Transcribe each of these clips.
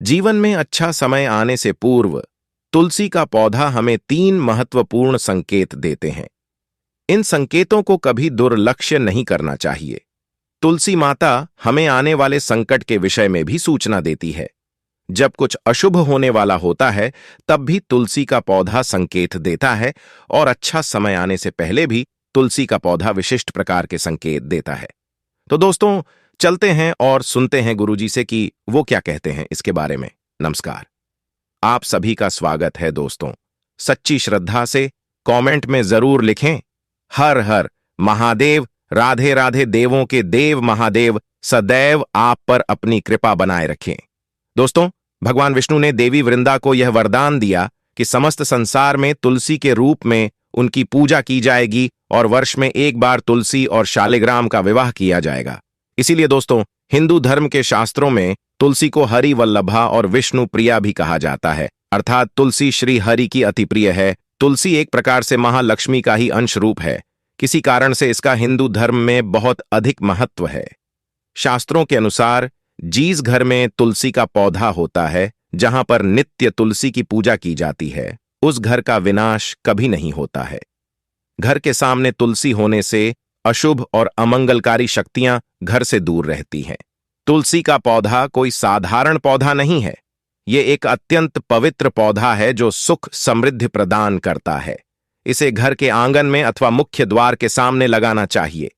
जीवन में अच्छा समय आने से पूर्व तुलसी का पौधा हमें 3 महत्वपूर्ण संकेत देते हैं। इन संकेतों को कभी दुर्लक्ष्य नहीं करना चाहिए। तुलसी माता हमें आने वाले संकट के विषय में भी सूचना देती है। जब कुछ अशुभ होने वाला होता है, तब भी तुलसी का पौधा संकेत देता है, और अच्छा समय आने से पहले भी तुलसी का पौधा विशिष्ट प्रकार के संकेत देता है। तो दोस्तों, चलते हैं और सुनते हैं गुरुजी से कि वो क्या कहते हैं इसके बारे में। नमस्कार, आप सभी का स्वागत है दोस्तों। सच्ची श्रद्धा से कमेंट में जरूर लिखें, हर हर महादेव, राधे राधे, देवों के देव महादेव सदैव आप पर अपनी कृपा बनाए रखें। दोस्तों, भगवान विष्णु ने देवी वृंदा को यह वरदान दिया कि समस्त संसार में तुलसी के रूप में उनकी पूजा की जाएगी और वर्ष में एक बार तुलसी और शालिग्राम का विवाह किया जाएगा। इसीलिए दोस्तों, हिंदू धर्म के शास्त्रों में तुलसी को हरि वल्लभा और विष्णु प्रिया भी कहा जाता है, अर्थात तुलसी श्री हरि की अति प्रिय है। तुलसी एक प्रकार से महालक्ष्मी का ही अंश रूप है। किसी कारण से इसका हिंदू धर्म में बहुत अधिक महत्व है। शास्त्रों के अनुसार जिस घर में तुलसी का पौधा होता है, जहां पर नित्य तुलसी की पूजा की जाती है, उस घर का विनाश कभी नहीं होता है। घर के सामने तुलसी होने से अशुभ और अमंगलकारी शक्तियां घर से दूर रहती हैं। तुलसी का पौधा कोई साधारण पौधा नहीं है। ये एक अत्यंत पवित्र पौधा है जो सुख समृद्धि प्रदान करता है। इसे घर के आंगन में अथवा मुख्य द्वार के सामने लगाना चाहिए।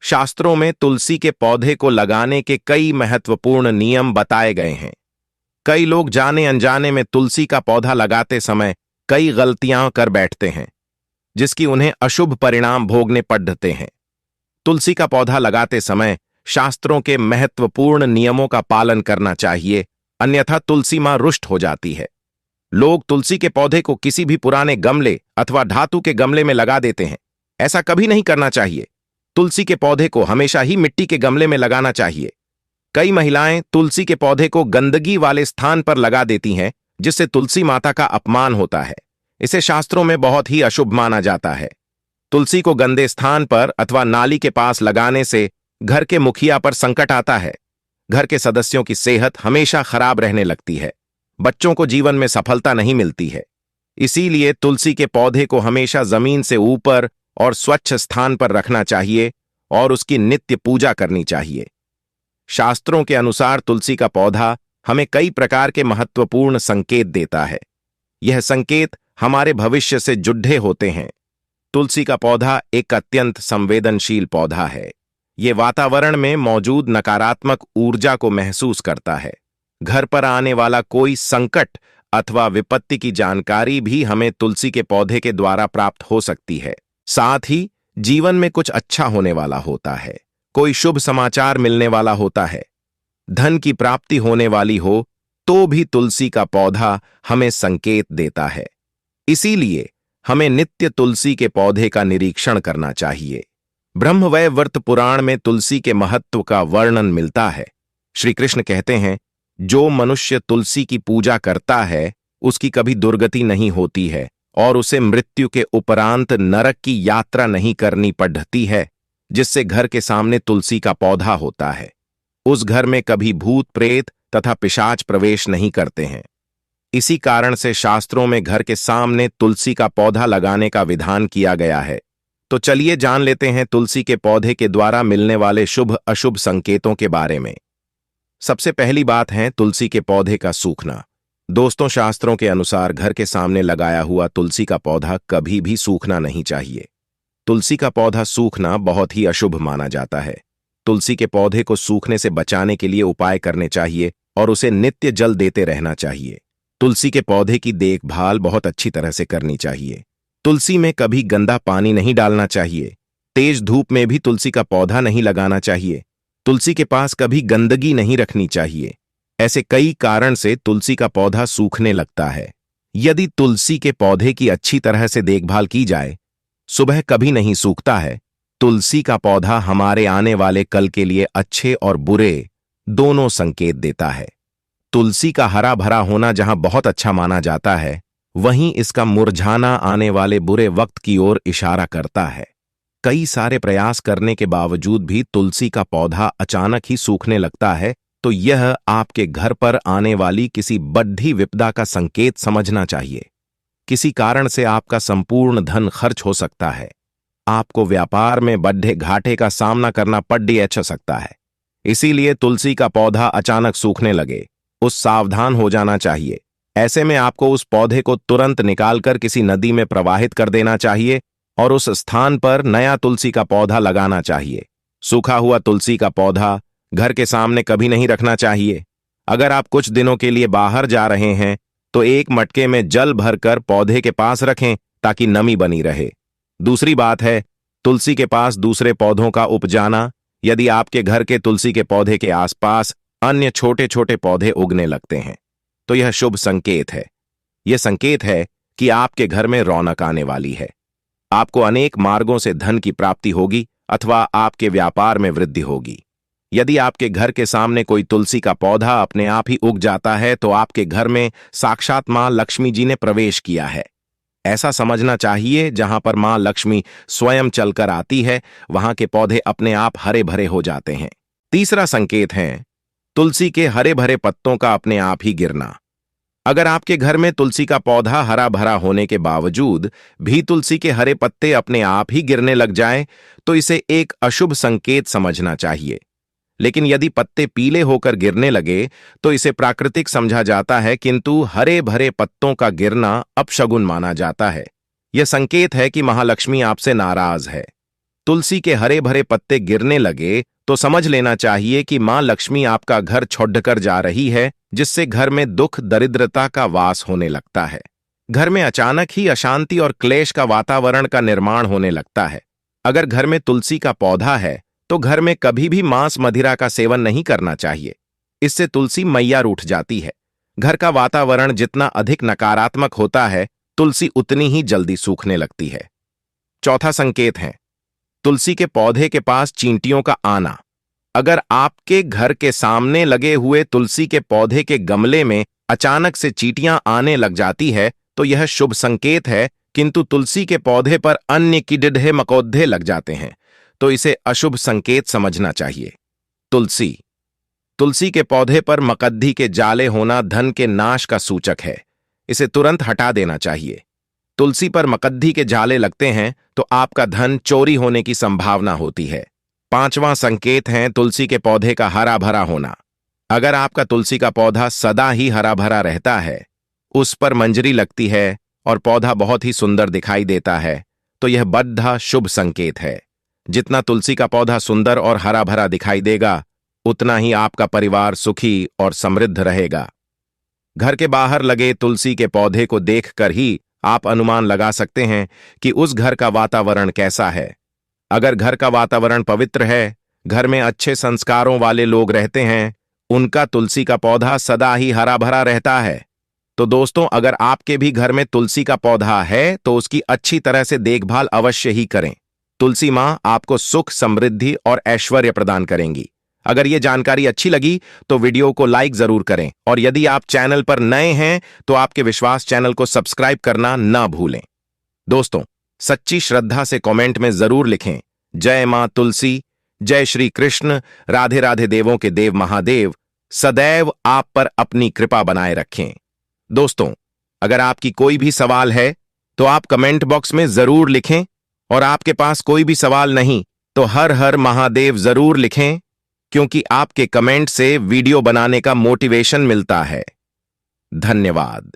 शास्त्रों में तुलसी के पौधे को लगाने के कई महत्वपूर्ण नियम बताए गए हैं। कई लोग जाने अनजाने में तुलसी का पौधा लगाते समय कई गलतियां कर बैठते हैं, जिसकी उन्हें अशुभ परिणाम भोगने पड़ते हैं। तुलसी का पौधा लगाते समय शास्त्रों के महत्वपूर्ण नियमों का पालन करना चाहिए, अन्यथा तुलसी मां रुष्ट हो जाती है। लोग तुलसी के पौधे को किसी भी पुराने गमले अथवा धातु के गमले में लगा देते हैं। ऐसा कभी नहीं करना चाहिए। तुलसी के पौधे को हमेशा ही मिट्टी के गमले में लगाना चाहिए। कई महिलाएं तुलसी के पौधे को गंदगी वाले स्थान पर लगा देती हैं, जिससे तुलसी माता का अपमान होता है। इसे शास्त्रों में बहुत ही अशुभ माना जाता है। तुलसी को गंदे स्थान पर अथवा नाली के पास लगाने से घर के मुखिया पर संकट आता है। घर के सदस्यों की सेहत हमेशा खराब रहने लगती है। बच्चों को जीवन में सफलता नहीं मिलती है। इसीलिए तुलसी के पौधे को हमेशा जमीन से ऊपर और स्वच्छ स्थान पर रखना चाहिए और उसकी नित्य पूजा करनी चाहिए। शास्त्रों के अनुसार तुलसी का पौधा हमें कई प्रकार के महत्वपूर्ण संकेत देता है। यह संकेत हमारे भविष्य से जुड़े होते हैं। तुलसी का पौधा एक अत्यंत संवेदनशील पौधा है। यह वातावरण में मौजूद नकारात्मक ऊर्जा को महसूस करता है। घर पर आने वाला कोई संकट अथवा विपत्ति की जानकारी भी हमें तुलसी के पौधे के द्वारा प्राप्त हो सकती है। साथ ही जीवन में कुछ अच्छा होने वाला होता है, कोई शुभ समाचार मिलने वाला होता है, धन की प्राप्ति होने वाली हो, तो भी तुलसी का पौधा हमें संकेत देता है। इसीलिए हमें नित्य तुलसी के पौधे का निरीक्षण करना चाहिए। ब्रह्मवैवर्त पुराण में तुलसी के महत्व का वर्णन मिलता है। श्री कृष्ण कहते हैं, जो मनुष्य तुलसी की पूजा करता है, उसकी कभी दुर्गति नहीं होती है और उसे मृत्यु के उपरांत नरक की यात्रा नहीं करनी पड़ती है। जिससे घर के सामने तुलसी का पौधा होता है, उस घर में कभी भूत प्रेत तथा पिशाच प्रवेश नहीं करते हैं। इसी कारण से शास्त्रों में घर के सामने तुलसी का पौधा लगाने का विधान किया गया है। तो चलिए जान लेते हैं तुलसी के पौधे के द्वारा मिलने वाले शुभ अशुभ संकेतों के बारे में। सबसे पहली बात है तुलसी के पौधे का सूखना। दोस्तों, शास्त्रों के अनुसार घर के सामने लगाया हुआ तुलसी का पौधा कभी भी सूखना नहीं चाहिए। तुलसी का पौधा सूखना बहुत ही अशुभ माना जाता है। तुलसी के पौधे को सूखने से बचाने के लिए उपाय करने चाहिए और उसे नित्य जल देते रहना चाहिए। तुलसी के पौधे की देखभाल बहुत अच्छी तरह से करनी चाहिए। तुलसी में कभी गंदा पानी नहीं डालना चाहिए। तेज धूप में भी तुलसी का पौधा नहीं लगाना चाहिए। तुलसी के पास कभी गंदगी नहीं रखनी चाहिए। ऐसे कई कारण से तुलसी का पौधा सूखने लगता है। यदि तुलसी के पौधे की अच्छी तरह से देखभाल की जाए, सुबह कभी नहीं सूखता है। तुलसी का पौधा हमारे आने वाले कल के लिए अच्छे और बुरे दोनों संकेत देता है। तुलसी का हरा भरा होना जहां बहुत अच्छा माना जाता है, वहीं इसका मुरझाना आने वाले बुरे वक्त की ओर इशारा करता है। कई सारे प्रयास करने के बावजूद भी तुलसी का पौधा अचानक ही सूखने लगता है, तो यह आपके घर पर आने वाली किसी बड्ढी विपदा का संकेत समझना चाहिए। किसी कारण से आपका संपूर्ण धन खर्च हो सकता है। आपको व्यापार में बड्ढे घाटे का सामना करना पड़ सकता है। इसीलिए तुलसी का पौधा अचानक सूखने लगे उस सावधान हो जाना चाहिए। ऐसे में आपको उस पौधे को तुरंत निकालकर किसी नदी में प्रवाहित कर देना चाहिए और उस स्थान पर नया तुलसी का पौधा लगाना चाहिए। सूखा हुआ तुलसी का पौधा घर के सामने कभी नहीं रखना चाहिए। अगर आप कुछ दिनों के लिए बाहर जा रहे हैं तो एक मटके में जल भरकर पौधे के पास रखें ताकि नमी बनी रहे। दूसरी बात है तुलसी के पास दूसरे पौधों का उपजाना। यदि आपके घर के तुलसी के पौधे के आसपास अन्य छोटे छोटे पौधे उगने लगते हैं तो यह शुभ संकेत है। यह संकेत है कि आपके घर में रौनक आने वाली है। आपको अनेक मार्गों से धन की प्राप्ति होगी अथवा आपके व्यापार में वृद्धि होगी। यदि आपके घर के सामने कोई तुलसी का पौधा अपने आप ही उग जाता है तो आपके घर में साक्षात मां लक्ष्मी जी ने प्रवेश किया है। ऐसा समझना चाहिए जहां पर मां लक्ष्मी स्वयं चलकर आती है वहां के पौधे अपने आप हरे भरे हो जाते हैं। तीसरा संकेत है तुलसी के हरे भरे पत्तों का अपने आप ही गिरना। अगर आपके घर में तुलसी का पौधा हरा भरा होने के बावजूद भी तुलसी के हरे पत्ते अपने आप ही गिरने लग जाएं तो इसे एक अशुभ संकेत समझना चाहिए। लेकिन यदि पत्ते पीले होकर गिरने लगे तो इसे प्राकृतिक समझा जाता है, किंतु हरे भरे पत्तों का गिरना अपशगुन माना जाता है। यह संकेत है कि महालक्ष्मी आपसे नाराज है। तुलसी के हरे भरे पत्ते गिरने लगे तो समझ लेना चाहिए कि मां लक्ष्मी आपका घर छोड़कर जा रही है, जिससे घर में दुख दरिद्रता का वास होने लगता है। घर में अचानक ही अशांति और क्लेश का वातावरण का निर्माण होने लगता है। अगर घर में तुलसी का पौधा है तो घर में कभी भी मांस मदिरा का सेवन नहीं करना चाहिए। इससे तुलसी मैया रूठ जाती है। घर का वातावरण जितना अधिक नकारात्मक होता है तुलसी उतनी ही जल्दी सूखने लगती है। चौथा संकेत है तुलसी के पौधे के पास चींटियों का आना। अगर आपके घर के सामने लगे हुए तुलसी के पौधे के गमले में अचानक से चींटियां आने लग जाती है तो यह शुभ संकेत है, किंतु तुलसी के पौधे पर अन्य कीड़े मकोड़े लग जाते हैं तो इसे अशुभ संकेत समझना चाहिए। तुलसी के पौधे पर मकद्दी के जाले होना धन के नाश का सूचक है। इसे तुरंत हटा देना चाहिए। तुलसी पर मकद्दी के जाले लगते हैं तो आपका धन चोरी होने की संभावना होती है। पांचवां संकेत है तुलसी के पौधे का हरा भरा होना। अगर आपका तुलसी का पौधा सदा ही हरा भरा रहता है, उस पर मंजरी लगती है और पौधा बहुत ही सुंदर दिखाई देता है तो यह बड़ा शुभ संकेत है। जितना तुलसी का पौधा सुंदर और हरा भरा दिखाई देगा उतना ही आपका परिवार सुखी और समृद्ध रहेगा। घर के बाहर लगे तुलसी के पौधे को देखकर ही आप अनुमान लगा सकते हैं कि उस घर का वातावरण कैसा है। अगर घर का वातावरण पवित्र है, घर में अच्छे संस्कारों वाले लोग रहते हैं, उनका तुलसी का पौधा सदा ही हरा भरा रहता है। तो दोस्तों, अगर आपके भी घर में तुलसी का पौधा है तो उसकी अच्छी तरह से देखभाल अवश्य ही करें। तुलसी मां आपको सुख, समृद्धि और ऐश्वर्य प्रदान करेंगी। अगर ये जानकारी अच्छी लगी तो वीडियो को लाइक जरूर करें और यदि आप चैनल पर नए हैं तो आपके विश्वास चैनल को सब्सक्राइब करना ना भूलें। दोस्तों, सच्ची श्रद्धा से कमेंट में जरूर लिखें, जय मां तुलसी, जय श्री कृष्ण, राधे राधे, देवों के देव महादेव सदैव आप पर अपनी कृपा बनाए रखें। दोस्तों, अगर आपकी कोई भी सवाल है तो आप कमेंट बॉक्स में जरूर लिखें और आपके पास कोई भी सवाल नहीं तो हर हर महादेव जरूर लिखें, क्योंकि आपके कमेंट से वीडियो बनाने का मोटिवेशन मिलता है। धन्यवाद।